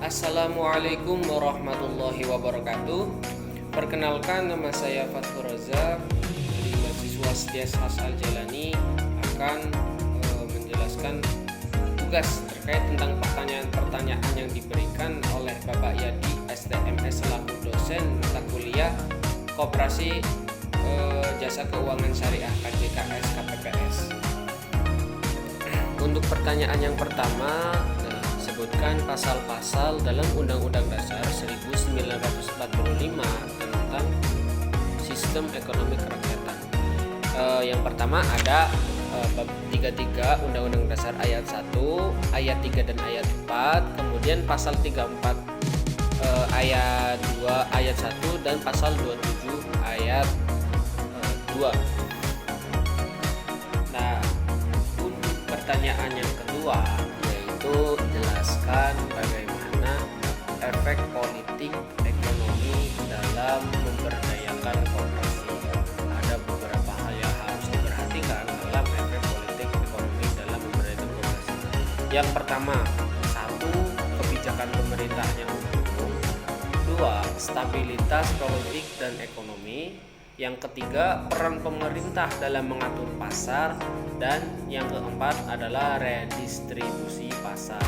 Assalamualaikum warahmatullahi wabarakatuh. Perkenalkan, nama saya Fathur Raza dari mahasiswa STIAS Has Al Jalani akan menjelaskan tugas terkait tentang pertanyaan-pertanyaan yang diberikan oleh Bapak Yadi STMS selaku dosen mata kuliah Koperasi Jasa Keuangan Syariah KJKS KPPS. Untuk pertanyaan yang pertama, sebutkan pasal-pasal dalam Undang-Undang Dasar 1945 tentang Sistem Ekonomi Kerakyatan. Yang pertama ada bab 33 Undang-Undang Dasar ayat 1, ayat 3 dan ayat 4, kemudian pasal 34 ayat 2 ayat 1 dan pasal 27 ayat 2. Nah, untuk pertanyaan yang kedua yaitu jelaskan bagaimana efek politik ekonomi dalam memberdayakan koperasi. Ada beberapa hal yang harus diperhatikan dalam efek politik ekonomi dalam memberdayakan koperasi. Yang pertama, 1. Kebijakan pemerintah yang mendukung. 2. Stabilitas politik dan ekonomi. Yang ketiga, peran pemerintah dalam mengatur pasar. Dan yang keempat adalah redistribusi pasar.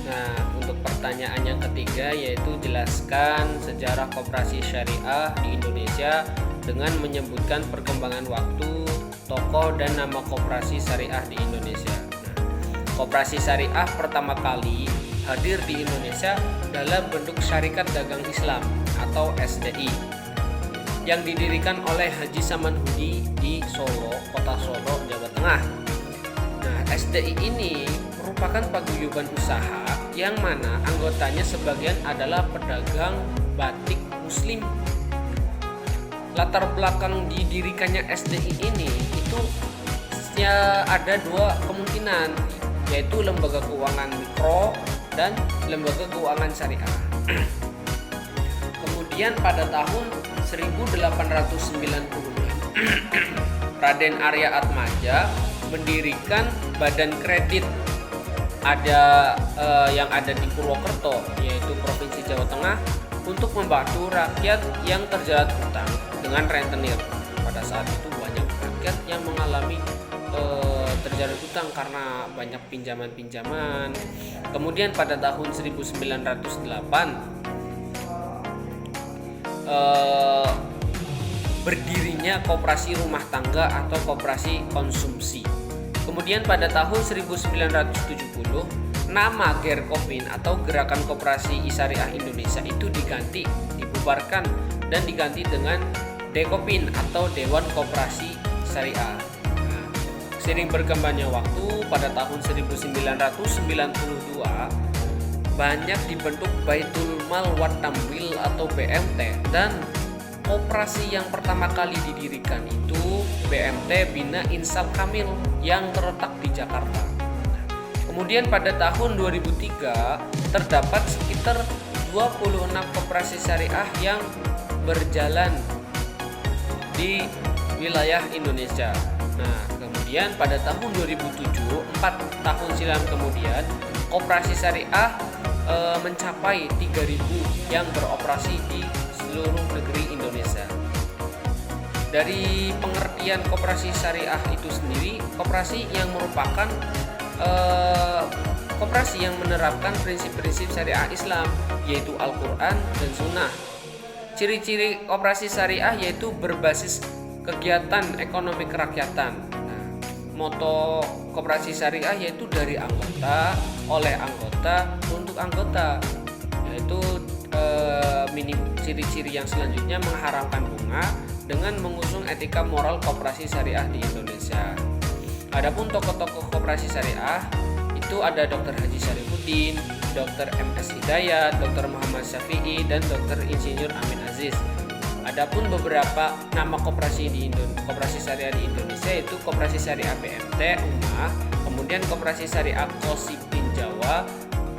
Nah, untuk pertanyaan yang ketiga yaitu jelaskan sejarah koperasi syariah di Indonesia dengan menyebutkan perkembangan waktu, tokoh dan nama koperasi syariah di Indonesia. Nah, koperasi syariah pertama kali hadir di Indonesia dalam bentuk Syarikat Dagang Islam atau SDI yang didirikan oleh Haji Samanhudi di Solo, Kota Solo, Jawa Tengah. Nah, SDI ini merupakan paguyuban usaha yang mana anggotanya sebagian adalah pedagang batik muslim. Latar belakang didirikannya SDI ini itu ya ada dua kemungkinan, yaitu lembaga keuangan mikro dan lembaga keuangan syariah. Kemudian pada tahun 1896 Raden Arya Atmaja mendirikan badan kredit yang ada di Purwokerto, yaitu Provinsi Jawa Tengah, untuk membantu rakyat yang terjerat hutang dengan rentenir. Pada saat itu banyak rakyat yang mengalami terjerat hutang karena banyak pinjaman-pinjaman. Kemudian pada tahun 1908 berdirinya koperasi rumah tangga atau koperasi konsumsi. Kemudian pada tahun 1970 nama Gerkopin atau Gerakan Koperasi Syariah Indonesia itu dibubarkan dan diganti dengan Dekopin atau Dewan Koperasi Syariah. Nah, seiring berkembangnya waktu, pada tahun 1992 banyak dibentuk Baitul Mal wa Tamwil atau BMT, dan koperasi yang pertama kali didirikan itu BMT Bina Insaf Kamil yang terletak di Jakarta. Kemudian pada tahun 2003 terdapat sekitar 26 koperasi syariah yang berjalan di wilayah Indonesia. Nah, kemudian pada tahun 2007, 4 tahun silam kemudian, koperasi syariah mencapai 3.000 yang beroperasi di seluruh negeri Indonesia. Dari pengertian koperasi syariah itu sendiri, koperasi yang merupakan koperasi yang menerapkan prinsip-prinsip syariah Islam, yaitu Al-Quran dan Sunnah. Ciri-ciri koperasi syariah yaitu berbasis kegiatan ekonomi kerakyatan. Nah, moto koperasi syariah yaitu dari anggota, oleh anggota, untuk anggota, yaitu ciri-ciri yang selanjutnya mengharamkan bunga dengan mengusung etika moral koperasi syariah di Indonesia. Adapun tokoh-tokoh koperasi syariah itu ada Dr. Haji Syarifuddin, Dr. MS Hidayat, Dr. Muhammad Syafi'i, dan Dr. Insinyur Amin Aziz. Adapun beberapa nama koperasi syariah di Indonesia itu Koperasi Syariah BMT Ummah, kemudian Koperasi Syariah Qosipin Jawa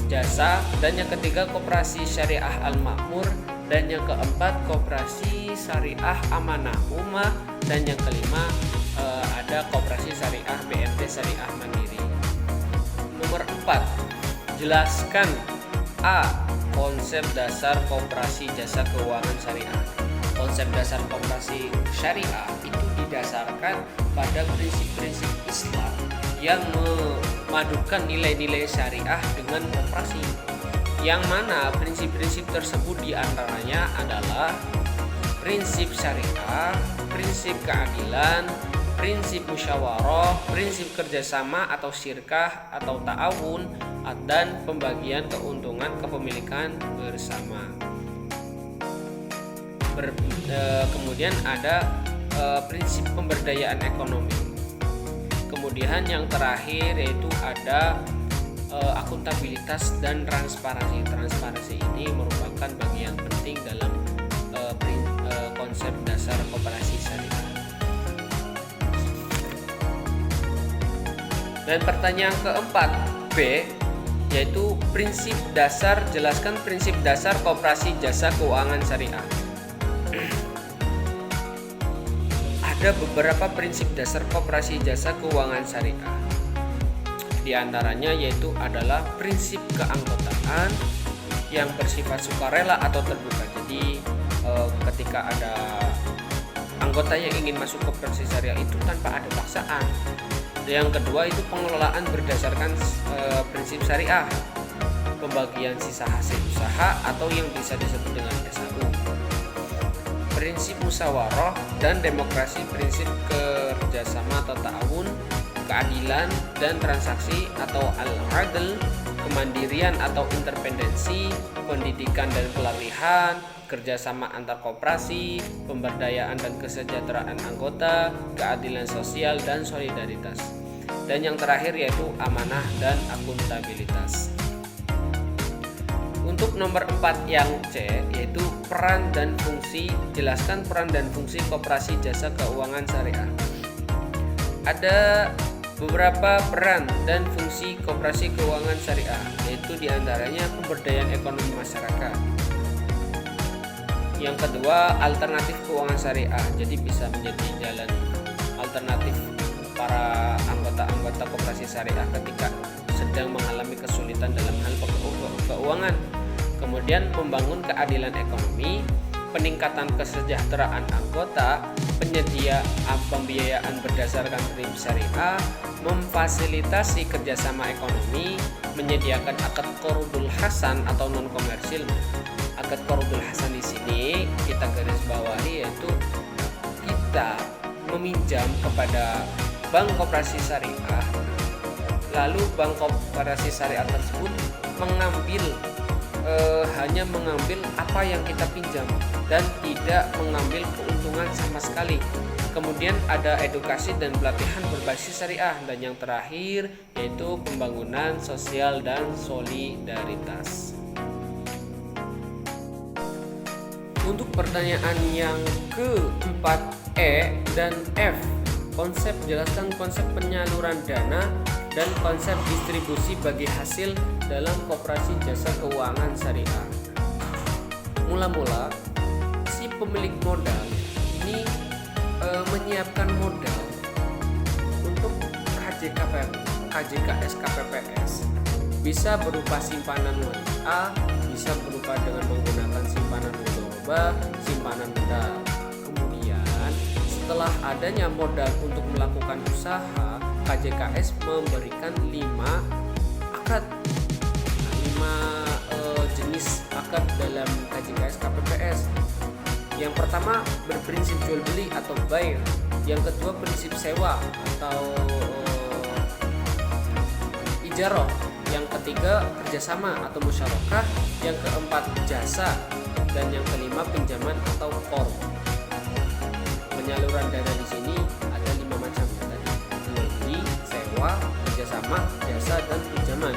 Jasa, dan yang ketiga Koperasi Syariah Al-Makmur, dan yang keempat Koperasi Syariah Amanah Ummah, dan yang kelima ada Koperasi Syariah BMT Syariah Mandiri. Nomor 4, jelaskan A. Konsep dasar koperasi jasa keuangan syariah. Konsep dasar koperasi syariah itu didasarkan pada prinsip-prinsip Islam yang memadukan nilai-nilai syariah dengan koperasi, yang mana prinsip-prinsip tersebut diantaranya adalah prinsip syariah, prinsip keadilan, prinsip musyawarah, prinsip kerjasama atau syirkah atau ta'awun, dan pembagian keuntungan kepemilikan bersama. Kemudian ada prinsip pemberdayaan ekonomi. Kemudian yang terakhir yaitu ada akuntabilitas dan transparansi. Transparansi ini merupakan bagian penting dalam konsep dasar koperasi syariah. Dan pertanyaan keempat B, yaitu prinsip dasar, jelaskan prinsip dasar koperasi jasa keuangan syariah. Ada beberapa prinsip dasar koperasi jasa keuangan syariah. Di antaranya yaitu adalah prinsip keanggotaan yang bersifat sukarela atau terbuka. Jadi ketika ada anggota yang ingin masuk koperasi syariah itu tanpa ada paksaan. Yang kedua itu pengelolaan berdasarkan prinsip syariah, pembagian sisa hasil usaha atau yang bisa disebut dengan SAU, prinsip musyawarah dan demokrasi, prinsip kerjasama atau ta'awun, keadilan dan transaksi atau al-adl, kemandirian atau independensi, pendidikan dan pelatihan, kerjasama antar koperasi, pemberdayaan dan kesejahteraan anggota, keadilan sosial dan solidaritas. Dan yang terakhir yaitu amanah dan akuntabilitas. Untuk nomor 4 yang C yaitu peran dan fungsi, jelaskan peran dan fungsi koperasi jasa keuangan syariah. Ada beberapa peran dan fungsi koperasi keuangan syariah, yaitu diantaranya pemberdayaan ekonomi masyarakat. Yang kedua, alternatif keuangan syariah, jadi bisa menjadi jalan alternatif para anggota-anggota koperasi syariah ketika sedang mengalami kesulitan dalam hal keuangan. Kemudian membangun keadilan ekonomi, peningkatan kesejahteraan anggota, penyedia pembiayaan berdasarkan prinsip syariah, memfasilitasi kerjasama ekonomi, menyediakan akad qardul hasan atau non komersil. Akad qardul hasan di sini kita garis bawahi yaitu kita meminjam kepada bank koperasi syariah, lalu bank koperasi syariah tersebut hanya mengambil apa yang kita pinjam dan tidak mengambil keuntungan sama sekali. Kemudian ada edukasi dan pelatihan berbasis syariah, dan yang terakhir yaitu pembangunan sosial dan solidaritas. Untuk pertanyaan yang keempat E dan F, jelaskan konsep penyaluran dana dan konsep distribusi bagi hasil dalam koperasi jasa keuangan syariah. Mula-mula si pemilik modal ini menyiapkan modal untuk KJKS KPPS, bisa berupa simpanan WA, bisa berupa dengan menggunakan simpanan mudharabah, simpanan modal. Kemudian setelah adanya modal untuk melakukan usaha, KJKS memberikan 5 akad, 5 jenis akad dalam KJKS KPPS. Yang pertama berprinsip jual beli atau buy, yang kedua prinsip sewa atau ijarah, yang ketiga kerjasama atau musyarakah, yang keempat jasa, dan yang kelima pinjaman atau qard. Penyaluran dana di sini ada 5 macam tadi: jual beli, sewa, kerjasama, jasa, dan pinjaman.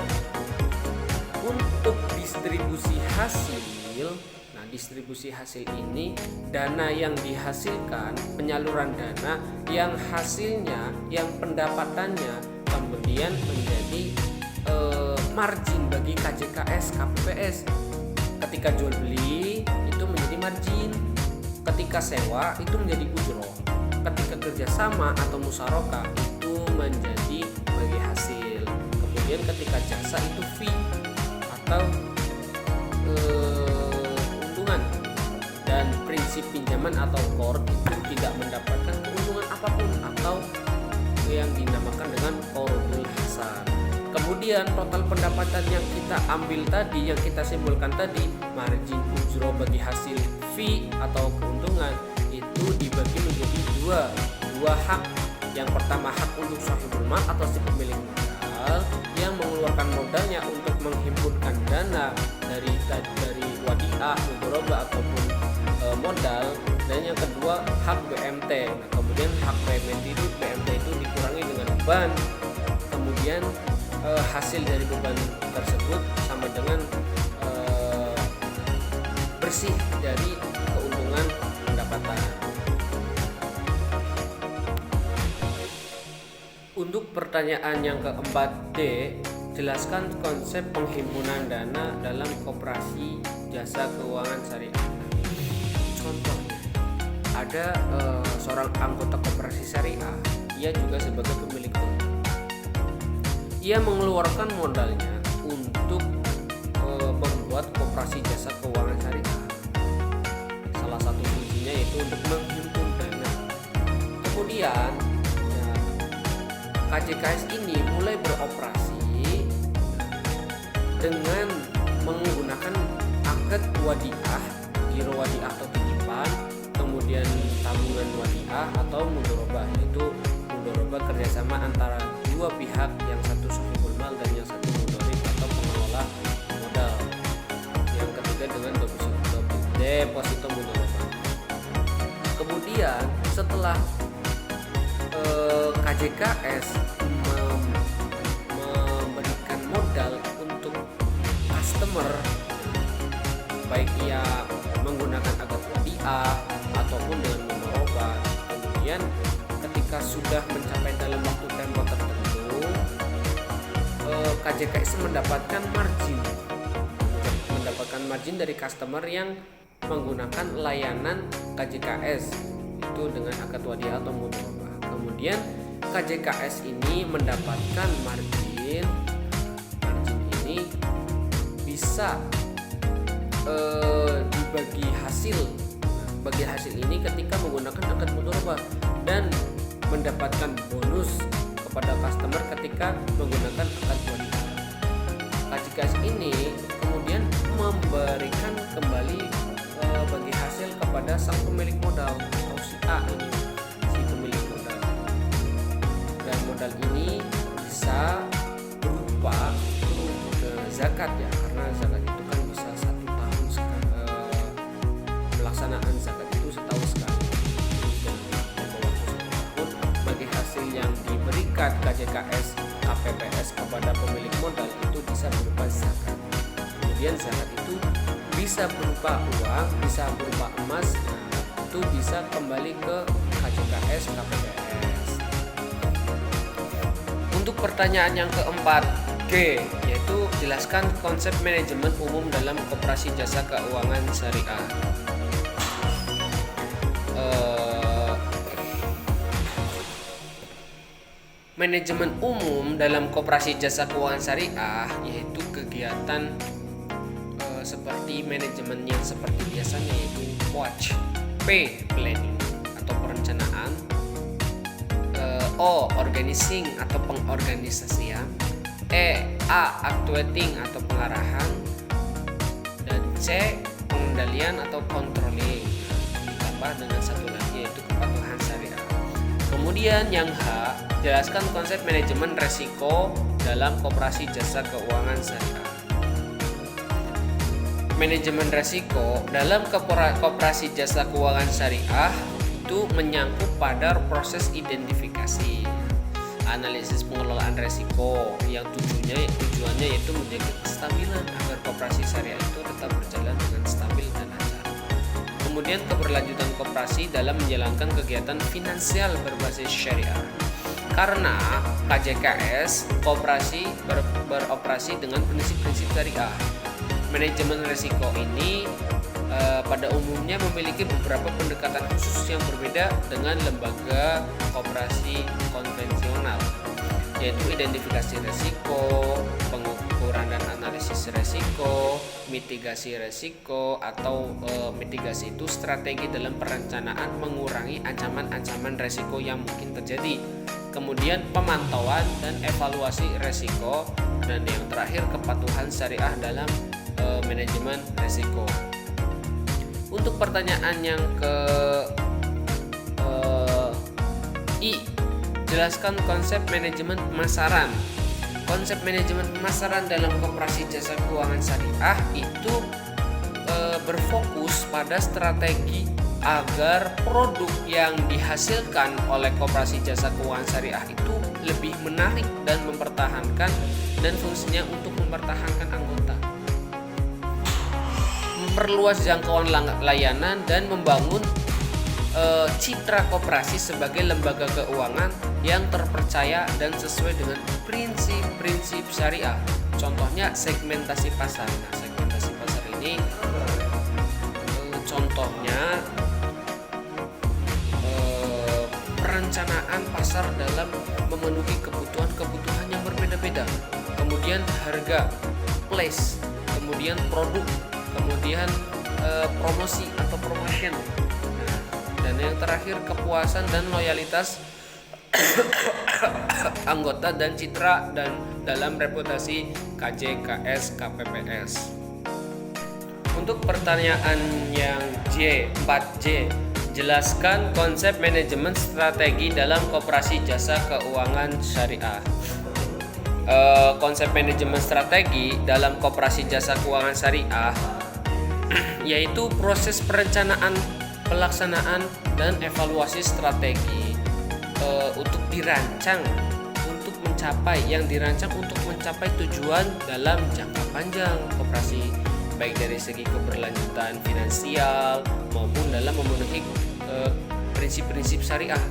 Untuk distribusi hasil, distribusi hasil ini dana yang dihasilkan, penyaluran dana yang hasilnya, yang pendapatannya kemudian menjadi margin bagi KJKS KPPS. Ketika jual beli itu menjadi margin, ketika sewa itu menjadi ujroh, ketika kerjasama atau musyarakah itu menjadi bagi hasil, kemudian ketika jasa itu fee atau si pinjaman atau core itu tidak mendapatkan keuntungan apapun atau yang dinamakan dengan qardul hasan. Kemudian total pendapatan yang kita ambil tadi, yang kita simpulkan tadi, margin ujroh bagi hasil fee atau keuntungan itu dibagi menjadi dua hak. Yang pertama hak untuk sahibul mal atau si pemilik modal yang mengeluarkan modalnya untuk menghimpunkan dana dari wadiah, mudharabah ataupun modal, dan yang kedua hak BMT. Nah, kemudian hak BMT itu dikurangi dengan beban. Kemudian hasil dari beban tersebut sama dengan bersih dari keuntungan pendapatan. Untuk pertanyaan yang keempat D, jelaskan konsep penghimpunan dana dalam koperasi jasa keuangan syariah. Contohnya, ada seorang anggota koperasi syariah, ia juga sebagai pemilik modal. Ia mengeluarkan modalnya untuk membuat koperasi jasa keuangan syariah. Salah satu fungsinya yaitu untuk menghimpun dana. Kemudian KJKS ini mulai beroperasi dengan menggunakan akad wadiah, giro wadiah atau titipan, kemudian tabungan wadiah atau mudharabah, yaitu mudharabah kerjasama antara dua pihak, yang satu sahibul mal dan yang satu mudharib atau pengelola modal. Yang ketiga dengan deposito mudharabah. Kemudian setelah KJKS memberikan modal untuk customer, baik ia menggunakan akad wadiah ataupun dengan mudharabah. Kemudian ketika sudah mencapai dalam waktu tempo tertentu, KJKS mendapatkan margin dari customer yang menggunakan layanan KJKS itu dengan akad wadiah atau mudharabah. Kemudian KJKS ini mendapatkan margin ini bisa dibagi hasil. Bagi hasil ini ketika menggunakan akad mudharabah dan mendapatkan bonus kepada customer ketika menggunakan akad wadiah. KJKS ini kemudian memberikan kembali bagi hasil kepada sang pemilik modal atau si A ini, si pemilik modal. Dan modal ini bisa berupa zakat ya, karena zakat itu kan bisa 1 tahun sekali, pelaksanaan zakat itu setahun sekali. Bagi hasil yang diberikan KJKS KPPS kepada pemilik modal itu bisa berupa zakat. Kemudian zakat itu bisa berupa uang, bisa berupa emas, itu bisa kembali ke KJKS KPPS. Untuk pertanyaan yang keempat G, yaitu jelaskan konsep manajemen umum dalam koperasi jasa keuangan syariah. Manajemen umum dalam koperasi jasa keuangan syariah yaitu kegiatan seperti manajemen yang seperti biasanya, yaitu watch, P, planning atau perencanaan, O, organizing atau pengorganisasian, A, actuating atau pengarahan, dan C, pengendalian atau controlling, ditambah dengan satu lagi yaitu kepatuhan syariah. Kemudian yang H, jelaskan konsep manajemen resiko dalam koperasi jasa keuangan syariah. Manajemen resiko dalam koperasi jasa keuangan syariah itu menyangkut pada proses identifikasi, analisis pengelolaan resiko yang tujuannya yaitu menjaga kestabilan agar koperasi syariah itu tetap berjalan dengan stabil dan lancar. Kemudian keberlanjutan koperasi dalam menjalankan kegiatan finansial berbasis syariah. Karena KJKS koperasi beroperasi dengan prinsip-prinsip syariah. Manajemen risiko ini pada umumnya memiliki beberapa pendekatan khusus yang berbeda dengan lembaga koperasi konvensional, yaitu identifikasi risiko, pengukuran pengukuran dan analisis resiko, mitigasi resiko atau mitigasi itu strategi dalam perencanaan mengurangi ancaman-ancaman resiko yang mungkin terjadi. Kemudian pemantauan dan evaluasi resiko, dan yang terakhir kepatuhan syariah dalam manajemen resiko. Untuk pertanyaan yang ke I, jelaskan konsep manajemen pemasaran. Konsep manajemen pemasaran dalam koperasi jasa keuangan syariah itu berfokus pada strategi agar produk yang dihasilkan oleh koperasi jasa keuangan syariah itu lebih menarik dan mempertahankan, dan fungsinya untuk mempertahankan anggota, memperluas jangkauan layanan, dan membangun citra koperasi sebagai lembaga keuangan yang terpercaya dan sesuai dengan prinsip-prinsip syariah. Contohnya segmentasi pasar. Nah, segmentasi pasar ini contohnya perencanaan pasar dalam memenuhi kebutuhan yang berbeda-beda. Kemudian harga, place, kemudian produk, kemudian promosi atau promotion. Dan yang terakhir kepuasan dan loyalitas anggota dan citra dan dalam reputasi KJKS KPPS. Untuk pertanyaan yang 4J, jelaskan konsep manajemen strategi dalam koperasi jasa keuangan syariah. Konsep manajemen strategi dalam koperasi jasa keuangan syariah yaitu proses perencanaan, pelaksanaan, dan evaluasi strategi untuk dirancang untuk mencapai tujuan dalam jangka panjang koperasi, baik dari segi keberlanjutan finansial maupun dalam memenuhi prinsip-prinsip syariah.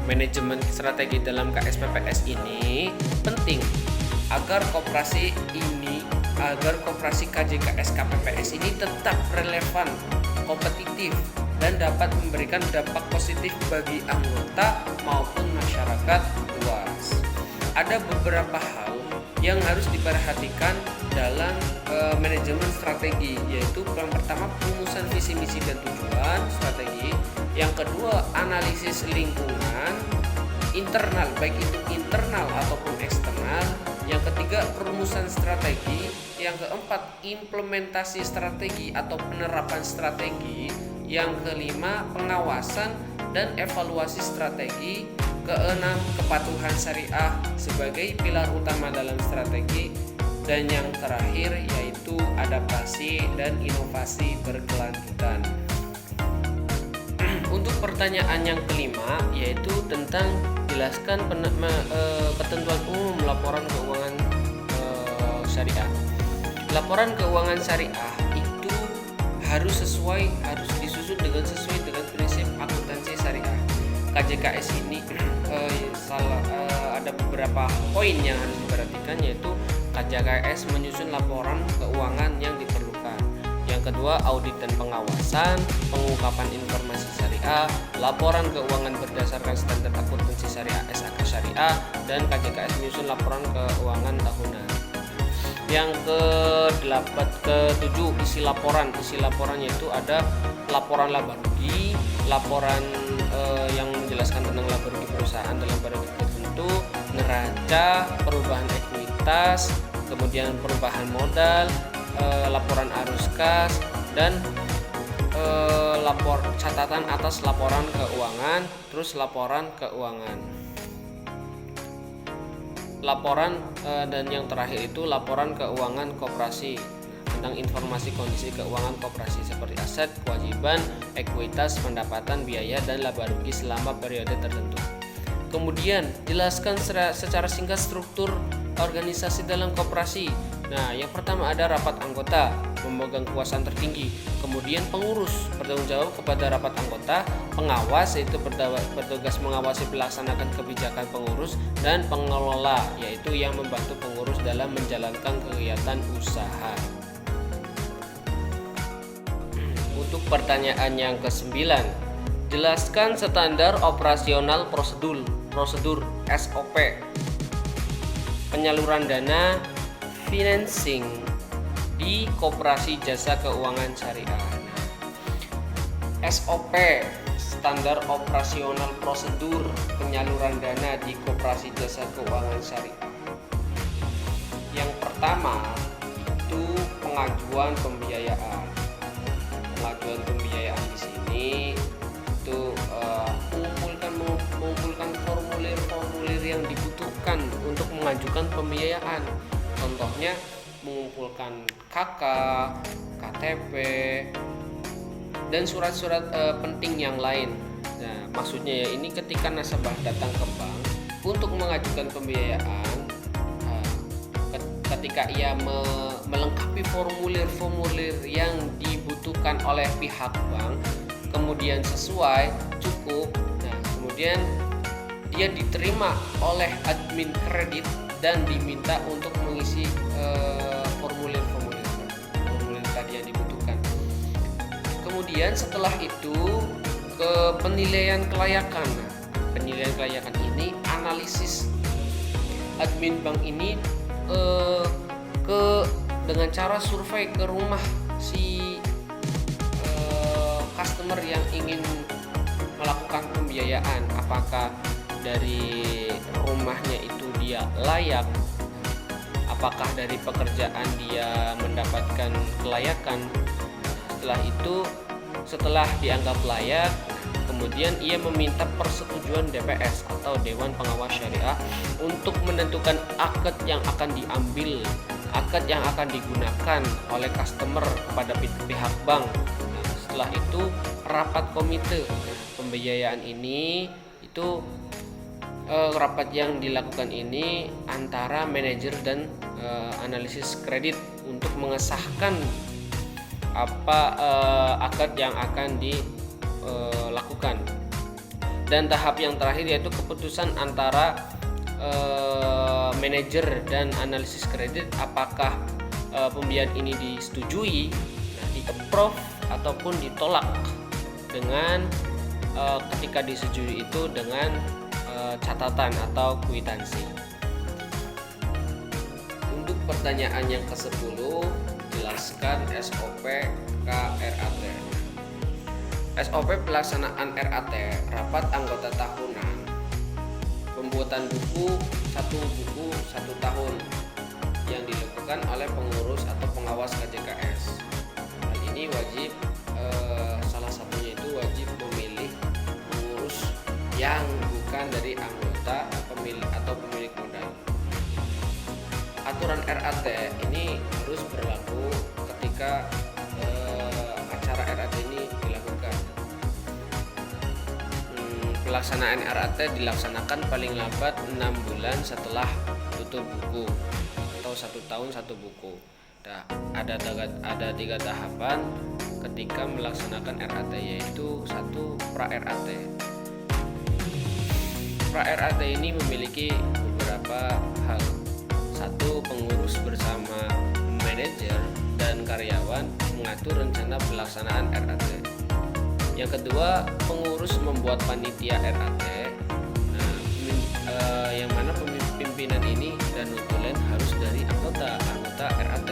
Manajemen strategi dalam KSPPS ini penting agar koperasi KJKS KPPS ini tetap relevan, kompetitif, dan dapat memberikan dampak positif bagi anggota maupun masyarakat luas. Ada beberapa hal yang harus diperhatikan dalam manajemen strategi, yaitu yang pertama perumusan visi misi dan tujuan strategi, yang kedua analisis lingkungan internal, baik itu internal ataupun eksternal, yang ketiga perumusan strategi, yang keempat implementasi strategi atau penerapan strategi, yang kelima pengawasan dan evaluasi strategi, keenam kepatuhan syariah sebagai pilar utama dalam strategi, dan yang terakhir yaitu adaptasi dan inovasi berkelanjutan. Untuk pertanyaan yang kelima yaitu tentang jelaskan ketentuan umum laporan keuangan syariah. Laporan keuangan syariah itu harus disusun sesuai dengan prinsip akuntansi syariah. KJKS ini ada beberapa poin yang harus diperhatikan, yaitu KJKS menyusun laporan keuangan yang diperlukan. Yang kedua, audit dan pengawasan, pengungkapan informasi syariah, laporan keuangan berdasarkan standar akuntansi syariah SAK syariah, dan KJKS menyusun laporan keuangan tahunan. Yang ke-7 isi laporan. Isi laporan yaitu ada laporan laba rugi, laporan yang menjelaskan tentang laba rugi perusahaan dalam periode tertentu, neraca, perubahan ekuitas, kemudian perubahan modal, laporan arus kas, dan catatan atas laporan keuangan, terus laporan keuangan. Dan yang terakhir itu laporan keuangan koperasi tentang informasi kondisi keuangan koperasi seperti aset, kewajiban, ekuitas, pendapatan, biaya, dan laba rugi selama periode tertentu. Kemudian jelaskan secara singkat struktur organisasi dalam koperasi. Nah, yang pertama ada rapat anggota, memegang kekuasaan tertinggi. Kemudian pengurus, bertanggung jawab kepada rapat anggota. Pengawas, yaitu bertugas mengawasi pelaksanakan kebijakan pengurus. Dan pengelola, yaitu yang membantu pengurus dalam menjalankan kegiatan usaha. Untuk pertanyaan yang ke-9, jelaskan standar operasional prosedur SOP penyaluran dana financing di Koperasi Jasa Keuangan Syariah. SOP, standar operasional prosedur penyaluran dana di Koperasi Jasa Keuangan Syariah. Yang pertama itu pengajuan pembiayaan. Pengajuan pembiayaan di sini itu mengumpulkan formulir-formulir yang dibutuhkan untuk mengajukan pembiayaan. Contohnya mengumpulkan KK, KTP, dan surat-surat penting yang lain. Nah, maksudnya ya ini ketika nasabah datang ke bank untuk mengajukan pembiayaan, ketika ia melengkapi formulir-formulir yang dibutuhkan oleh pihak bank, kemudian sesuai, cukup, nah kemudian ia diterima oleh admin kredit dan diminta untuk mengisi formulir tadi yang dibutuhkan. Kemudian setelah itu ke penilaian kelayakan. Nah, penilaian kelayakan ini analisis admin bank ini dengan cara survei ke rumah si customer yang ingin melakukan pembiayaan, apakah dari rumahnya itu dia layak, apakah dari pekerjaan dia mendapatkan kelayakan. Setelah itu, setelah dianggap layak, kemudian ia meminta persetujuan DPS atau Dewan Pengawas Syariah untuk menentukan akad yang akan diambil, akad yang akan digunakan oleh customer kepada pihak bank. Nah, setelah itu rapat komite pembiayaan ini itu rapat yang dilakukan ini antara manajer dan analisis kredit untuk mengesahkan apa akad yang akan dilakukan. Dan tahap yang terakhir yaitu keputusan antara manajer dan analisis kredit apakah pembiayaan ini disetujui, di-approve ataupun ditolak dengan ketika disetujui itu dengan catatan atau kwitansi. Untuk pertanyaan yang ke-10, jelaskan SOP KRAT. SOP pelaksanaan RAT, rapat anggota tahunan. Pembuatan buku 1 tahun yang dilakukan oleh pengurus atau pengawas KJKS. Hal ini wajib salah satunya itu wajib memilih pengurus yang bukan dari anggota pemilik atau pemilik modal. Aturan RAT ini harus berlaku ketika acara RAT ini dilakukan. Pelaksanaan RAT dilaksanakan paling lambat 6 bulan setelah tutup buku atau 1 tahun 1 buku. Nah, ada 3 tahapan ketika melaksanakan RAT, yaitu 1 pra-RAT. Pra-RAT ini memiliki beberapa hal. 1, pengurus bersama manajer dan karyawan mengatur rencana pelaksanaan RAT. Yang kedua, pengurus membuat panitia RAT. Nah, yang mana pimpinan ini dan nutulen harus dari anggota RAT.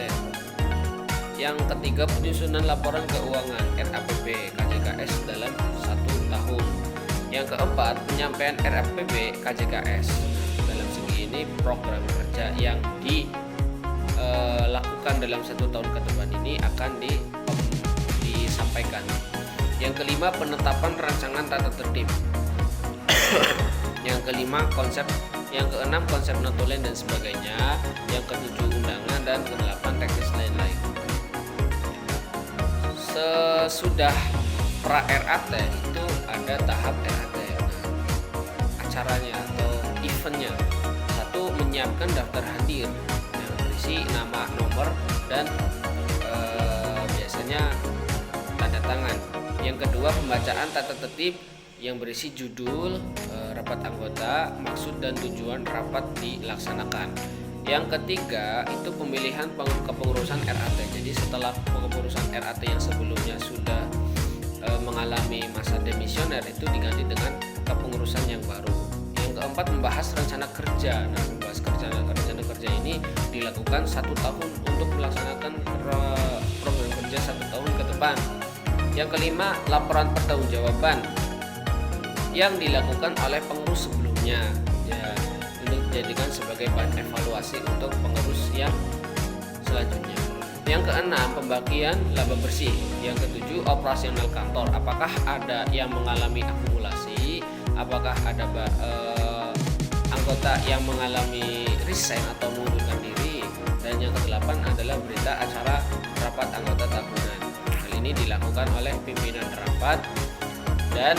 Yang ketiga, penyusunan laporan keuangan RAPP KJKS dalam 1 tahun. Yang keempat, penyampaian RAPP KJKS. Dalam segi ini program kerja yang dilakukan dalam 1 tahun ke depan ini akan disampaikan. Yang kelima, penetapan rancangan tata tertib. Yang kelima, yang keenam, konsep notulen dan sebagainya. Yang ketujuh, undangan, dan kedelapan, teknis lain-lain. Sesudah pra-RAT itu ada tahap RAT. Acaranya atau eventnya. 1, menyiapkan daftar hadir yang berisi nama, nomor, dan biasanya tanda tangan. Yang kedua, pembacaan tata tertib yang berisi judul rapat anggota, maksud dan tujuan rapat dilaksanakan. Yang ketiga, itu pemilihan kepengurusan RAT. Jadi setelah kepengurusan RAT yang sebelumnya sudah mengalami masa demisioner, itu diganti dengan kepengurusan yang baru. Yang keempat, membahas rencana kerja. Nah, membahas rencana kerja kerja ini dilakukan 1 tahun untuk melaksanakan program kerja 1 tahun ke depan. Yang kelima, laporan pertanggungjawaban yang dilakukan oleh pengurus sebelumnya, ya, untuk dijadikan sebagai bahan evaluasi untuk pengurus yang selanjutnya. Yang keenam, pembagian laba bersih. Yang ketujuh, operasional kantor. Apakah ada yang mengalami akumulasi? Apakah ada anggota yang mengalami resign atau mengundurkan diri? Dan yang kedelapan adalah berita acara rapat anggota tahunan. Hal ini dilakukan oleh pimpinan rapat dan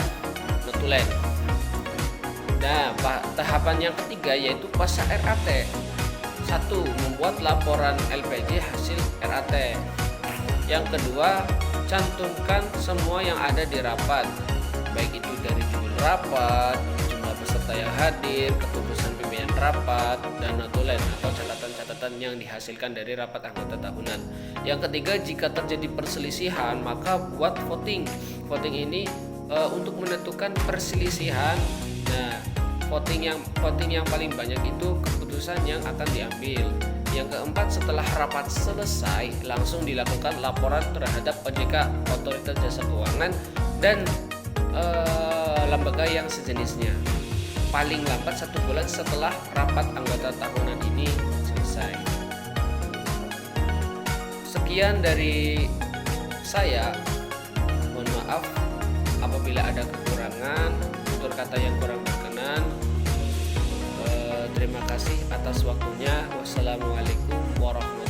notulen. Nah, tahapan yang ketiga yaitu pasca RAT. 1. Membuat laporan LPJ hasil RAT. Yang kedua, cantumkan semua yang ada di rapat, baik itu dari judul rapat, jumlah peserta yang hadir, keputusan pimpinan rapat, dan notulen atau catatan-catatan yang dihasilkan dari rapat anggota tahunan. Yang ketiga, jika terjadi perselisihan, maka buat voting. Voting ini untuk menentukan perselisihan. Nah, voting yang paling banyak itu keputusan yang akan diambil. Yang keempat, setelah rapat selesai langsung dilakukan laporan terhadap OJK, Otoritas Jasa Keuangan, dan lembaga yang sejenisnya, paling lambat 1 bulan setelah rapat anggota tahunan ini selesai. Sekian dari saya. Mohon maaf apabila ada kekurangan, tutur kata yang kurang berkenan. Terima kasih atas waktunya. Wassalamualaikum warahmatullahi wabarakatuh.